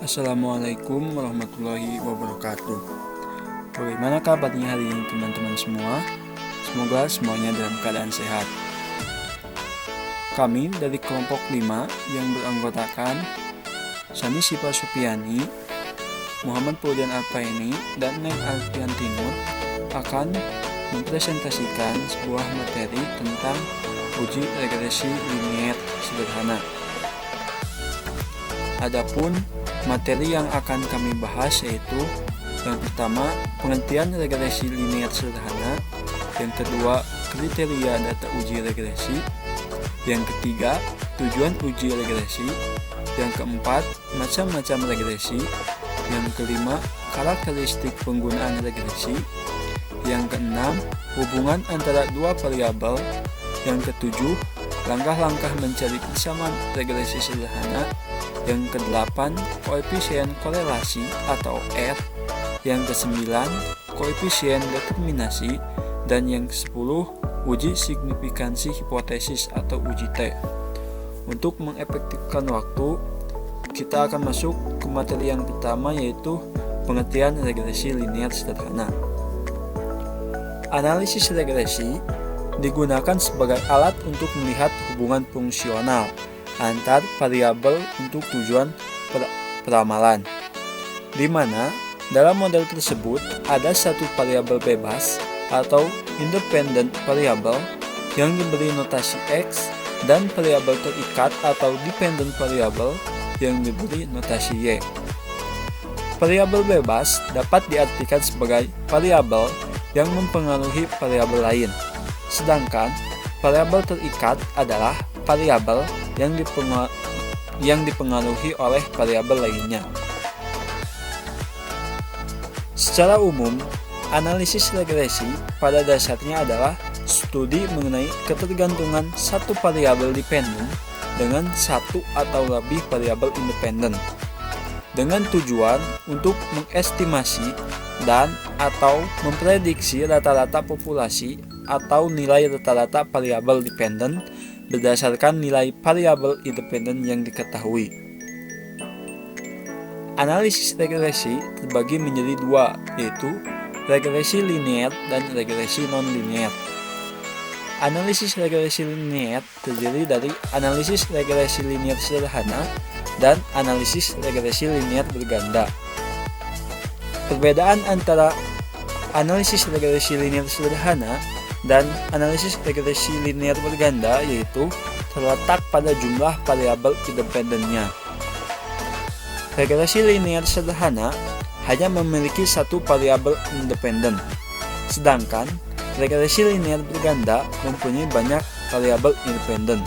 Assalamualaikum warahmatullahi wabarakatuh. Bagaimana kabarnya hari ini teman-teman semua? Semoga semuanya dalam keadaan sehat. Kami dari kelompok 5 yang beranggotakan Sani Sipa Supiani, Muhammad Paudian Alpaini, dan Neng Alfian Timur akan mempresentasikan sebuah materi tentang uji regresi linier sederhana. Adapun materi yang akan kami bahas yaitu yang pertama, pengertian regresi linier sederhana, yang kedua, kriteria data uji regresi, yang ketiga, tujuan uji regresi, yang keempat, macam-macam regresi, yang kelima, karakteristik penggunaan regresi, yang keenam, hubungan antara dua variabel, yang ketujuh, langkah-langkah mencari persamaan regresi sederhana, yang kedelapan, koefisien korelasi atau R, yang kesembilan, koefisien determinasi, dan yang kesepuluh, uji signifikansi hipotesis atau uji T. Untuk mengefektifkan waktu, kita akan masuk ke materi yang pertama yaitu pengertian regresi linier sederhana. Analisis regresi digunakan sebagai alat untuk melihat hubungan fungsional antar variabel untuk tujuan peramalan, di mana dalam model tersebut ada satu variabel bebas atau independent variabel yang diberi notasi X dan variabel terikat atau dependent variabel yang diberi notasi Y. Variabel bebas dapat diartikan sebagai variabel yang mempengaruhi variabel lain, sedangkan variabel terikat adalah variabel yang dipengaruhi oleh variabel lainnya. Secara umum, analisis regresi pada dasarnya adalah studi mengenai ketergantungan satu variabel dependen dengan satu atau lebih variabel independen, dengan tujuan untuk mengestimasi dan atau memprediksi rata-rata populasi atau nilai rata-rata variabel dependen berdasarkan nilai variabel independen yang diketahui. Analisis regresi terbagi menjadi dua, yaitu regresi linier dan regresi non-linier. Analisis regresi linier terdiri dari analisis regresi linier sederhana dan analisis regresi linier berganda. Perbedaan antara analisis regresi linier sederhana dan analisis regresi linier berganda yaitu terletak pada jumlah variabel independennya. Regresi linier sederhana hanya memiliki satu variabel independen, sedangkan regresi linier berganda mempunyai banyak variabel independen.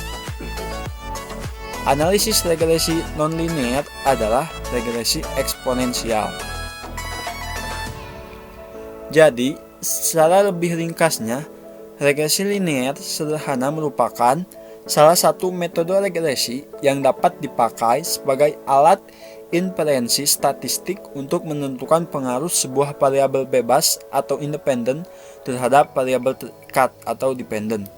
Analisis regresi non-linier adalah regresi eksponensial. Jadi, secara lebih ringkasnya, regresi linier sederhana merupakan salah satu metode regresi yang dapat dipakai sebagai alat inferensi statistik untuk menentukan pengaruh sebuah variabel bebas atau independen terhadap variabel terikat atau dependen.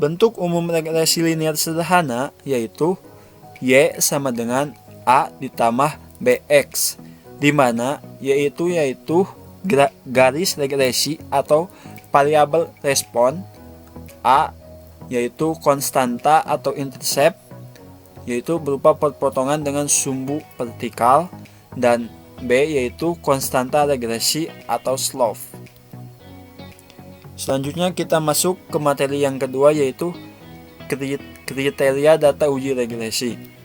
Bentuk umum regresi linier sederhana yaitu Y sama dengan A ditambah BX, di mana yaitu garis regresi atau variabel respon, A yaitu konstanta atau intercept yaitu berupa perpotongan dengan sumbu vertikal, dan B yaitu konstanta regresi atau slope. Selanjutnya kita masuk ke materi yang kedua yaitu kriteria data uji regresi.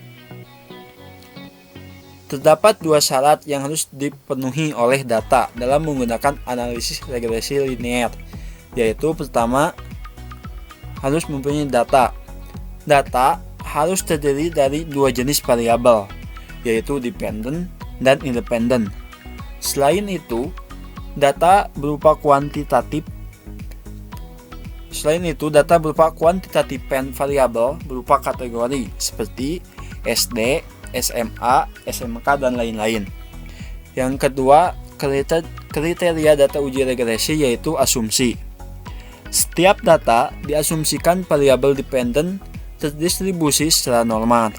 Terdapat dua syarat yang harus dipenuhi oleh data dalam menggunakan analisis regresi linier, yaitu pertama, harus mempunyai data. Data harus terdiri dari dua jenis variabel, yaitu dependent dan independent. Selain itu, data berupa kuantitatif variabel berupa kategori seperti SD, SMA, SMK, dan lain-lain. Yang kedua, kriteria data uji regresi yaitu asumsi. Setiap data diasumsikan variabel dependen terdistribusi secara normal.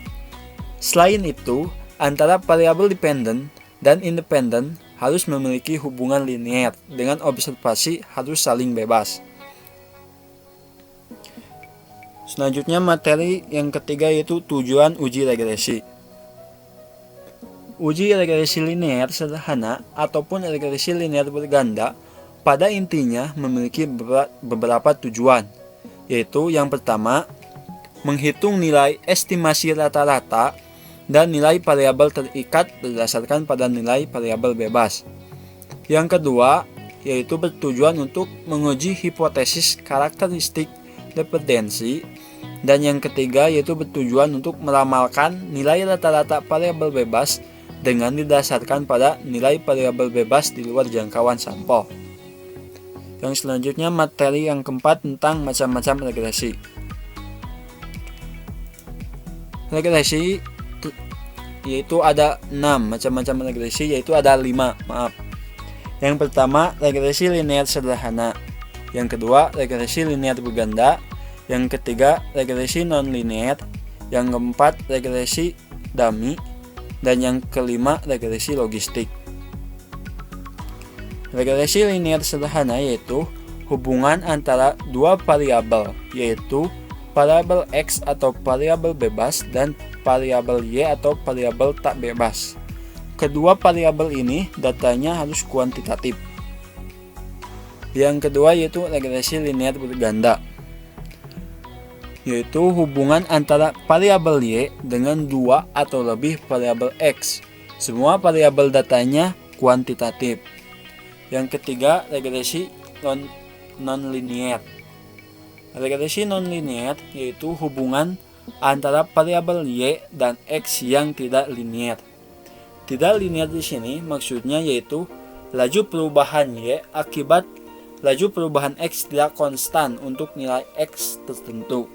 Selain itu, antara variabel dependent dan independent harus memiliki hubungan linear dengan observasi harus saling bebas. Selanjutnya materi yang ketiga yaitu tujuan uji regresi. Uji regresi linear sederhana ataupun regresi linear berganda pada intinya memiliki beberapa tujuan, yaitu yang pertama, menghitung nilai estimasi rata-rata dan nilai variabel terikat berdasarkan pada nilai variabel bebas. Yang kedua, yaitu bertujuan untuk menguji hipotesis karakteristik dependensi, dan yang ketiga yaitu bertujuan untuk meramalkan nilai rata-rata variabel bebas dengan didasarkan pada nilai variabel bebas di luar jangkauan sampel. Yang selanjutnya materi yang keempat tentang macam-macam regresi. Regresi yaitu ada 6 macam-macam regresi, yaitu ada 5, Yang pertama, regresi linear sederhana. Yang kedua, regresi linear berganda. Yang ketiga, regresi non-linear. Yang keempat, regresi dummy. Dan yang kelima, regresi logistik. Regresi linear sederhana yaitu hubungan antara dua variabel, yaitu variabel X atau variabel bebas dan variabel Y atau variabel tak bebas. Kedua variabel ini datanya harus kuantitatif. Yang kedua yaitu regresi linear berganda, yaitu hubungan antara variabel Y dengan dua atau lebih variabel X. Semua variabel datanya kuantitatif. Yang ketiga, regresi non-linear. Regresi non-linear yaitu hubungan antara variabel Y dan X yang tidak linear. Tidak linear di sini maksudnya yaitu laju perubahan Y akibat laju perubahan X tidak konstan untuk nilai X tertentu.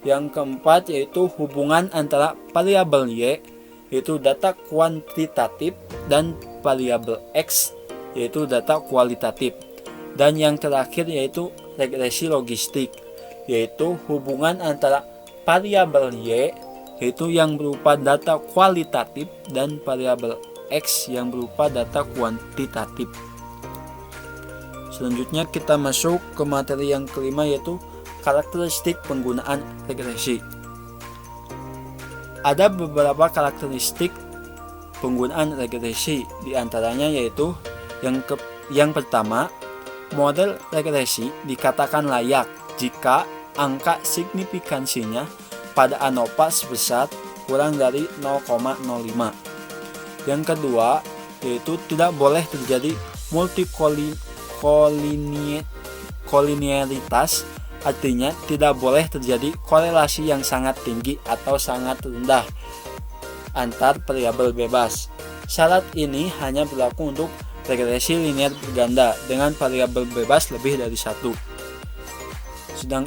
Yang keempat yaitu hubungan antara variabel Y yaitu data kuantitatif dan variabel X yaitu data kualitatif. Dan yang terakhir yaitu regresi logistik, yaitu hubungan antara variabel Y yaitu yang berupa data kualitatif dan variabel X yang berupa data kuantitatif. Selanjutnya kita masuk ke materi yang kelima yaitu karakteristik penggunaan regresi. Ada beberapa karakteristik penggunaan regresi, diantaranya yaitu yang pertama, model regresi dikatakan layak jika angka signifikansinya pada ANOVA sebesar kurang dari 0,05. Yang kedua, yaitu tidak boleh terjadi multikolinearitas, artinya tidak boleh terjadi korelasi yang sangat tinggi atau sangat rendah antar variabel bebas. Syarat ini hanya berlaku untuk regresi linear berganda dengan variabel bebas lebih dari satu. Sedang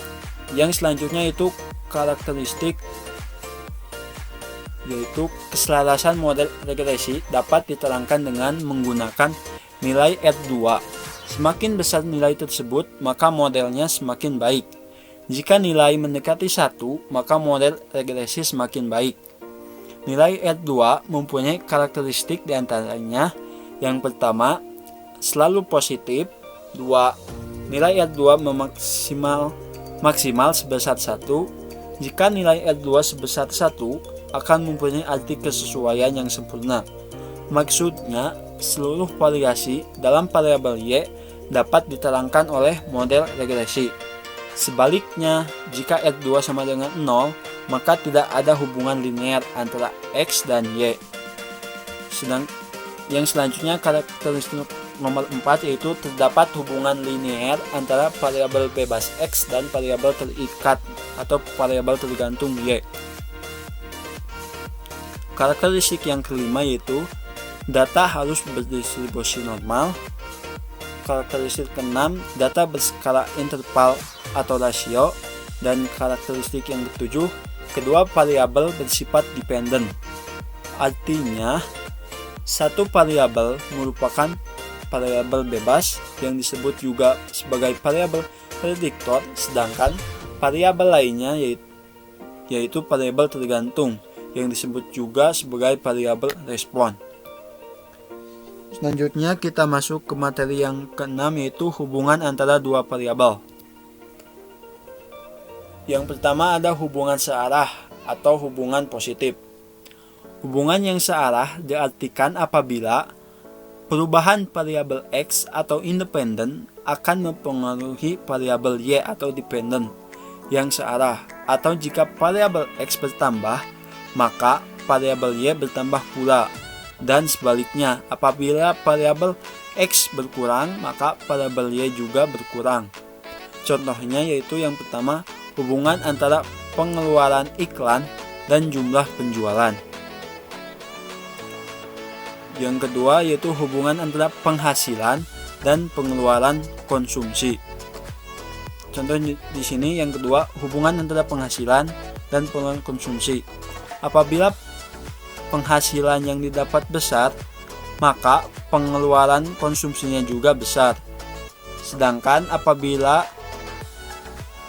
yang selanjutnya itu karakteristik, yaitu keselarasan model regresi dapat diterangkan dengan menggunakan nilai R2. Semakin besar nilai tersebut, maka modelnya semakin baik. Jika nilai mendekati 1, maka model regresi semakin baik. Nilai R2 mempunyai karakteristik diantaranya, yang pertama, selalu positif. 2. Nilai R2 maksimal sebesar 1. Jika nilai R2 sebesar 1, akan mempunyai arti kesesuaian yang sempurna. Maksudnya, seluruh variasi dalam variabel Y dapat diterangkan oleh model regresi. Sebaliknya, jika R2 sama dengan 0, maka tidak ada hubungan linear antara X dan Y. Yang selanjutnya karakteristik nomor 4 yaitu terdapat hubungan linear antara variabel bebas X dan variabel terikat atau variabel tergantung Y. Karakteristik yang kelima yaitu data harus berdistribusi normal. Karakteristik keenam, data berskala interval atau rasio. Dan karakteristik yang ketujuh, kedua variabel bersifat dependen. Artinya, satu variabel merupakan variabel bebas yang disebut juga sebagai variabel prediktor, sedangkan variabel lainnya yaitu variabel tergantung yang disebut juga sebagai variabel respon. Selanjutnya kita masuk ke materi yang keenam, yaitu hubungan antara dua variabel. Yang pertama ada hubungan searah atau hubungan positif. Hubungan yang searah diartikan apabila perubahan variabel X atau independen akan mempengaruhi variabel Y atau dependen yang searah, atau jika variabel X bertambah, maka variabel Y bertambah pula, dan sebaliknya apabila variabel X berkurang, maka variabel Y juga berkurang. Contohnya yaitu yang pertama, hubungan antara pengeluaran iklan dan jumlah penjualan. Yang kedua yaitu hubungan antara penghasilan dan pengeluaran konsumsi. Contoh di sini yang kedua, hubungan antara penghasilan dan pengeluaran konsumsi. Apabila penghasilan yang didapat besar, maka pengeluaran konsumsinya juga besar. Sedangkan apabila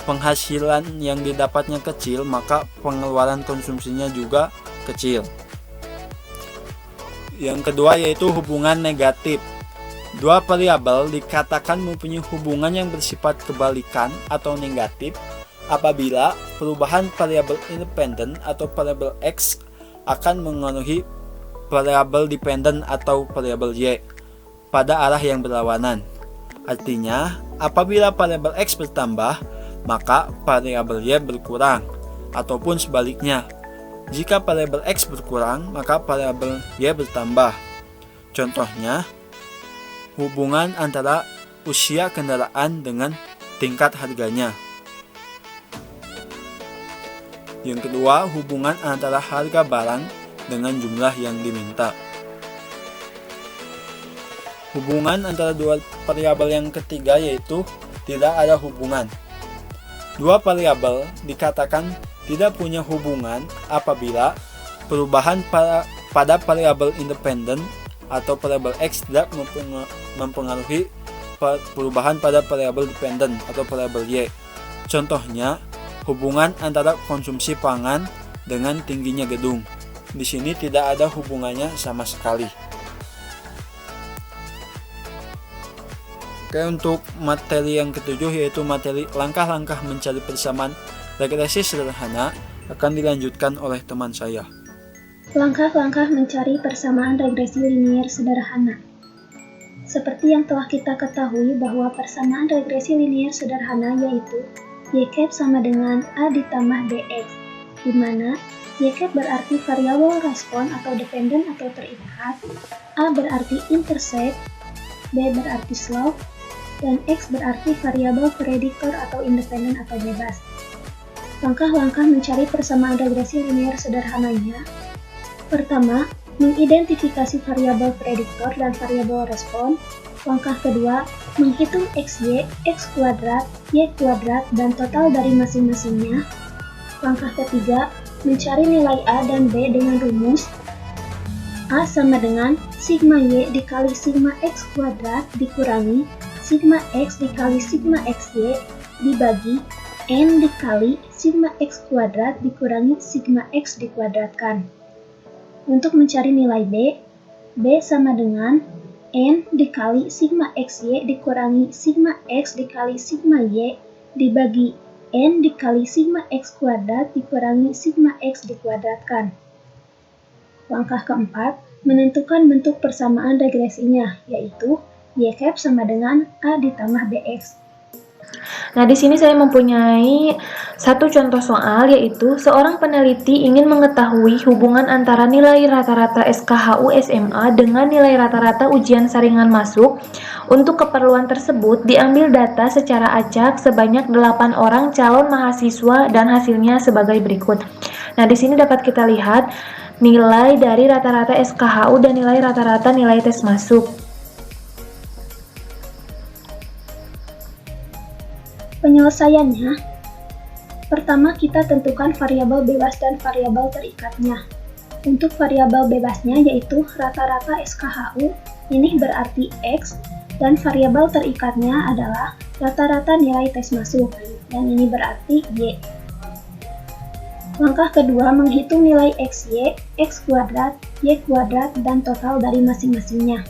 penghasilan yang didapatnya kecil, maka pengeluaran konsumsinya juga kecil. Yang kedua yaitu hubungan negatif. Dua variabel dikatakan mempunyai hubungan yang bersifat kebalikan atau negatif apabila perubahan variabel independen atau variabel X akan mengaruhi variabel dependen atau variabel Y pada arah yang berlawanan. Artinya, apabila variabel X bertambah, maka variabel Y berkurang, ataupun sebaliknya. Jika variabel X berkurang, maka variabel Y bertambah. Contohnya, hubungan antara usia kendaraan dengan tingkat harganya. Yang kedua, hubungan antara harga barang dengan jumlah yang diminta. Hubungan antara dua variabel yang ketiga yaitu tidak ada hubungan. Dua variabel dikatakan tidak punya hubungan apabila perubahan pada variabel independen atau variabel X tidak mempengaruhi perubahan pada variabel dependen atau variabel Y. Contohnya, hubungan antara konsumsi pangan dengan tingginya gedung. Di sini tidak ada hubungannya sama sekali. Oke, untuk materi yang ketujuh yaitu materi langkah-langkah mencari persamaan regresi sederhana akan dilanjutkan oleh teman saya. Langkah-langkah mencari persamaan regresi linier sederhana. Seperti yang telah kita ketahui bahwa persamaan regresi linier sederhana yaitu Y cap sama dengan A ditambah BX, di mana Y cap berarti variabel respon atau dependen atau terikat, A berarti intercept, B berarti slope, dan X berarti variabel prediktor atau independen atau bebas. Langkah-langkah mencari persamaan regresi linier sederhananya. Pertama, mengidentifikasi variabel prediktor dan variabel respon. Langkah kedua, menghitung XY, X kuadrat, Y kuadrat, dan total dari masing-masingnya. Langkah ketiga, mencari nilai A dan B dengan rumus A sama dengan sigma Y dikali sigma X kuadrat dikurangi sigma X dikali sigma XY dibagi N dikali sigma X kuadrat dikurangi sigma X dikuadratkan. Untuk mencari nilai B, B sama dengan N dikali sigma XY dikurangi sigma X dikali sigma Y dibagi N dikali sigma X kuadrat dikurangi sigma X dikuadratkan. Langkah keempat, menentukan bentuk persamaan regresinya, yaitu Y cap sama dengan A ditambah BX. Nah, di sini saya mempunyai satu contoh soal, yaitu seorang peneliti ingin mengetahui hubungan antara nilai rata-rata SKHU SMA dengan nilai rata-rata ujian saringan masuk. Untuk keperluan tersebut, diambil data secara acak sebanyak 8 orang calon mahasiswa dan hasilnya sebagai berikut. Nah, di sini dapat kita lihat nilai dari rata-rata SKHU dan nilai rata-rata nilai tes masuk. Penyelesaiannya, pertama kita tentukan variabel bebas dan variabel terikatnya. Untuk variabel bebasnya yaitu rata-rata SKHU, ini berarti X, dan variabel terikatnya adalah rata-rata nilai tes masuk, dan ini berarti Y. Langkah kedua, menghitung nilai XY, X kuadrat, Y kuadrat, dan total dari masing-masingnya.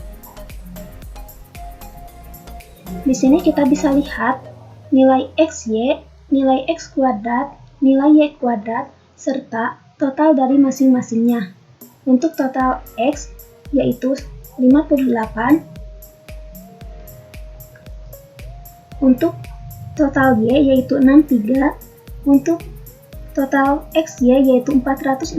Di sini kita bisa lihat nilai XY, nilai X kuadrat, nilai Y kuadrat, serta total dari masing-masingnya. Untuk total X yaitu 58, untuk total Y yaitu 63, untuk total XY yaitu 463,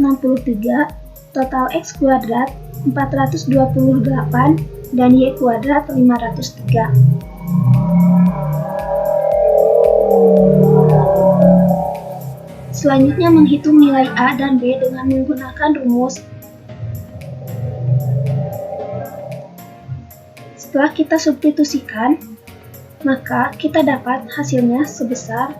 total X kuadrat 428, dan Y kuadrat 503. Selanjutnya menghitung nilai A dan B dengan menggunakan rumus. Setelah kita substitusikan, maka kita dapat hasilnya sebesar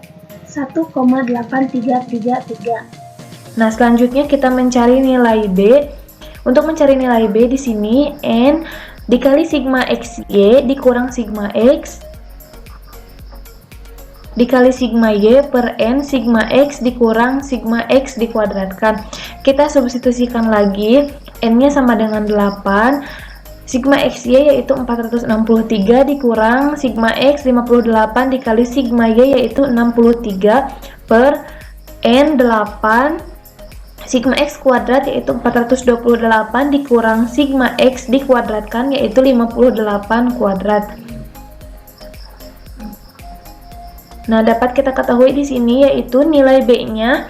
1,8333. Nah, selanjutnya kita mencari nilai B. Untuk mencari nilai B di sini N dikali sigma XY dikurang sigma X dikali sigma Y per N sigma X dikurang sigma X dikuadratkan. Kita substitusikan lagi, N-nya sama dengan 8, sigma XY yaitu 463 dikurang sigma X 58 dikali sigma Y yaitu 63 per N 8 sigma X kuadrat yaitu 428 dikurang sigma X dikuadratkan yaitu 58 kuadrat. Nah, dapat kita ketahui di sini yaitu nilai B-nya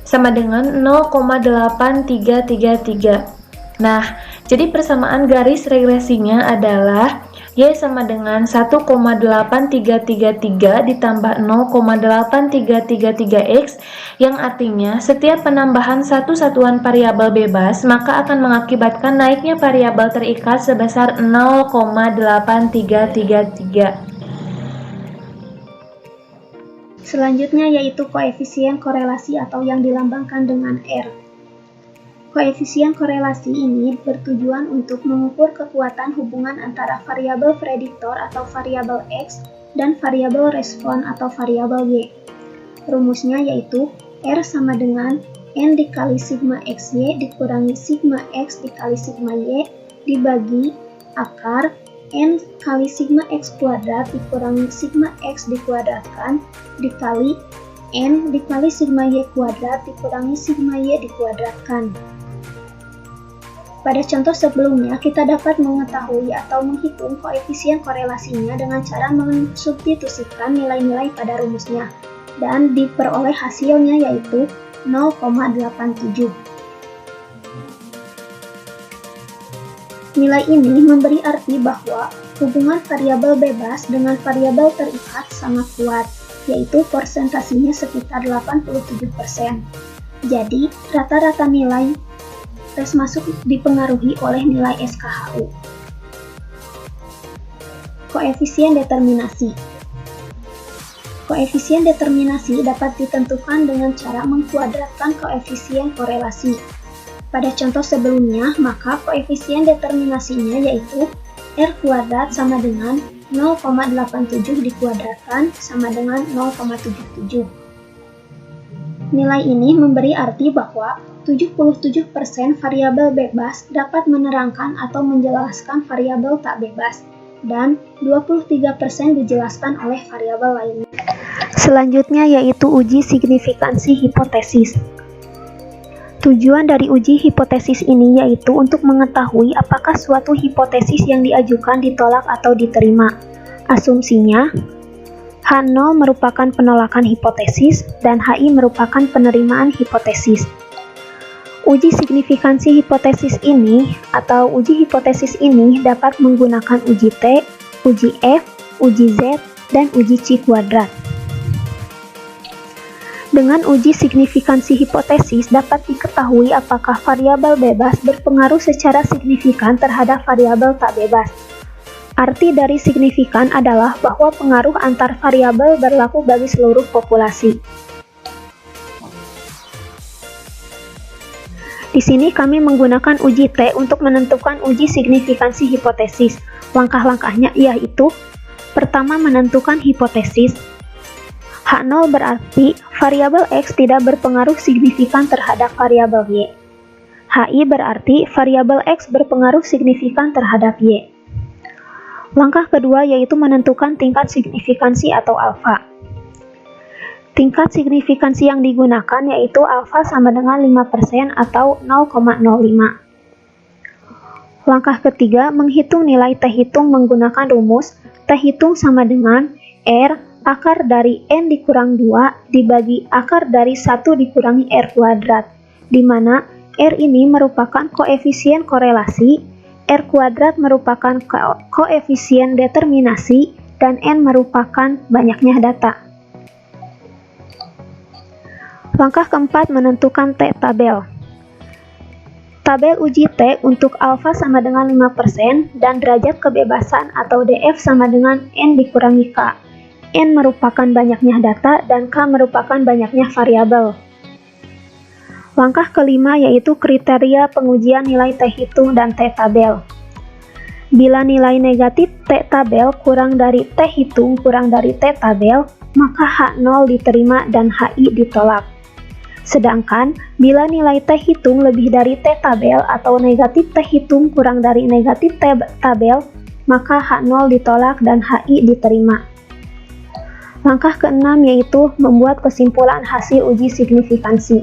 sama dengan 0,8333. Nah, jadi persamaan garis regresinya adalah Y sama dengan 1,8333 ditambah 0,8333X, yang artinya setiap penambahan satu satuan variabel bebas maka akan mengakibatkan naiknya variabel terikat sebesar 0,8333. Selanjutnya yaitu koefisien korelasi atau yang dilambangkan dengan R. Koefisien korelasi ini bertujuan untuk mengukur kekuatan hubungan antara variabel prediktor atau variabel X dan variabel respon atau variabel Y. Rumusnya yaitu R sama dengan N dikali sigma XY dikurangi sigma X dikali sigma Y dibagi akar N kali sigma X kuadrat dikurangi sigma X dikuadratkan dikali N dikali sigma Y kuadrat dikurangi sigma Y dikuadratkan. Pada contoh sebelumnya, kita dapat mengetahui atau menghitung koefisien korelasinya dengan cara mensubstitusikan nilai-nilai pada rumusnya, dan diperoleh hasilnya yaitu 0,87. Nilai ini memberi arti bahwa hubungan variabel bebas dengan variabel terikat sangat kuat, yaitu persentasinya sekitar 87%. Jadi, rata-rata nilai tes masuk dipengaruhi oleh nilai SKHU. Koefisien determinasi. Koefisien determinasi dapat ditentukan dengan cara mengkuadratkan koefisien korelasi. Pada contoh sebelumnya, maka koefisien determinasinya yaitu R kuadrat sama dengan 0,87 dikuadratkan sama dengan 0,77. Nilai ini memberi arti bahwa 77% variabel bebas dapat menerangkan atau menjelaskan variabel tak bebas, dan 23% dijelaskan oleh variabel lainnya. Selanjutnya yaitu uji signifikansi hipotesis. Tujuan dari uji hipotesis ini yaitu untuk mengetahui apakah suatu hipotesis yang diajukan ditolak atau diterima. Asumsinya, H0 merupakan penolakan hipotesis dan HI merupakan penerimaan hipotesis. Uji signifikansi hipotesis ini atau uji hipotesis ini dapat menggunakan uji T, uji F, uji Z, dan uji C kuadrat. Dengan uji signifikansi hipotesis dapat diketahui apakah variabel bebas berpengaruh secara signifikan terhadap variabel tak bebas. Arti dari signifikan adalah bahwa pengaruh antar variabel berlaku bagi seluruh populasi. Di sini kami menggunakan uji T untuk menentukan uji signifikansi hipotesis. Langkah-langkahnya yaitu: pertama, menentukan hipotesis. H0 berarti variabel X tidak berpengaruh signifikan terhadap variabel Y. HI berarti variabel X berpengaruh signifikan terhadap Y. Langkah kedua yaitu menentukan tingkat signifikansi atau alfa. Tingkat signifikansi yang digunakan yaitu alfa sama dengan 5% atau 0,05. Langkah ketiga, menghitung nilai T hitung menggunakan rumus T hitung sama dengan R akar dari N dikurang 2 dibagi akar dari 1 dikurangi R kuadrat, di mana R ini merupakan koefisien korelasi, R kuadrat merupakan koefisien determinasi, dan N merupakan banyaknya data. Langkah keempat, menentukan T tabel. Tabel uji T untuk alfa sama dengan 5% dan derajat kebebasan atau DF sama dengan N dikurangi K. N merupakan banyaknya data dan K merupakan banyaknya variabel. Langkah kelima yaitu kriteria pengujian nilai T hitung dan T tabel. Bila nilai negatif T tabel kurang dari T hitung kurang dari T tabel, maka H0 diterima dan HI ditolak. Sedangkan, bila nilai T hitung lebih dari T tabel atau negatif T hitung kurang dari negatif T tabel, maka H0 ditolak dan HI diterima. Langkah keenam yaitu membuat kesimpulan hasil uji signifikansi.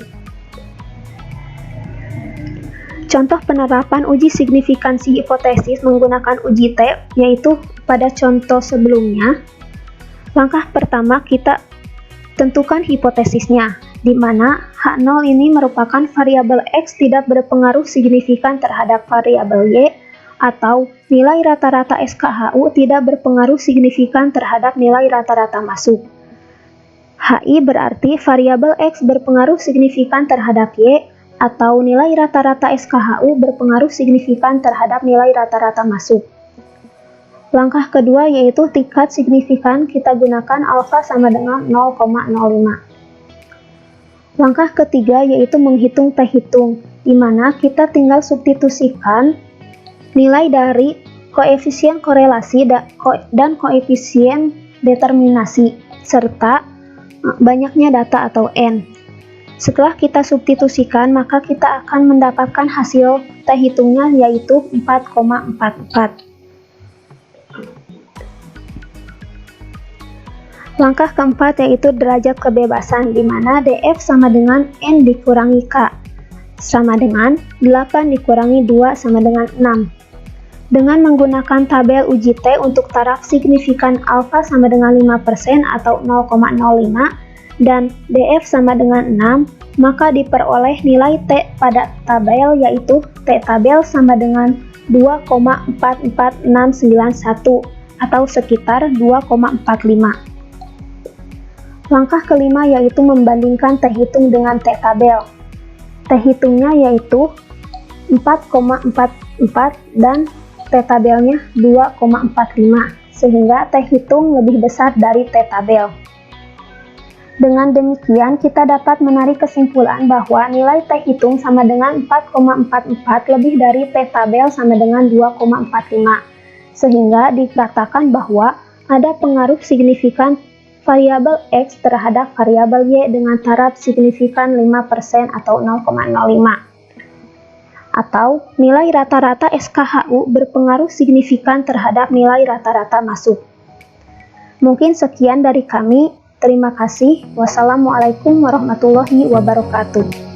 Contoh penerapan uji signifikansi hipotesis menggunakan uji T, yaitu pada contoh sebelumnya. Langkah pertama, kita tentukan hipotesisnya, di mana H0 ini merupakan variabel X tidak berpengaruh signifikan terhadap variabel Y, atau nilai rata-rata SKHU tidak berpengaruh signifikan terhadap nilai rata-rata masuk. HI berarti variabel X berpengaruh signifikan terhadap Y, atau nilai rata-rata SKHU berpengaruh signifikan terhadap nilai rata-rata masuk. Langkah kedua yaitu tingkat signifikan, kita gunakan alfa sama dengan 0,05. Langkah ketiga yaitu menghitung T hitung, di mana kita tinggal substitusikan nilai dari koefisien korelasi dan koefisien determinasi, serta banyaknya data atau N. Setelah kita substitusikan, maka kita akan mendapatkan hasil T hitungnya yaitu 4,44. Langkah keempat yaitu derajat kebebasan, di mana DF sama dengan N dikurangi K, sama dengan 8 dikurangi 2 sama dengan 6. Dengan menggunakan tabel uji T untuk taraf signifikan alfa sama dengan 5% atau 0,05 dan DF sama dengan 6, maka diperoleh nilai T pada tabel yaitu T tabel sama dengan 2,44691 atau sekitar 2,45. Langkah kelima yaitu membandingkan T hitung dengan T tabel. T hitungnya yaitu 4,44 dan T tabelnya 2,45, sehingga T hitung lebih besar dari T tabel. Dengan demikian, kita dapat menarik kesimpulan bahwa nilai T hitung sama dengan 4,44 lebih dari T tabel sama dengan 2,45, sehingga dikatakan bahwa ada pengaruh signifikan variabel X terhadap variabel Y dengan taraf signifikan 5% atau 0,05. Atau nilai rata-rata SKHU berpengaruh signifikan terhadap nilai rata-rata masuk. Mungkin sekian dari kami. Terima kasih. Wassalamualaikum warahmatullahi wabarakatuh.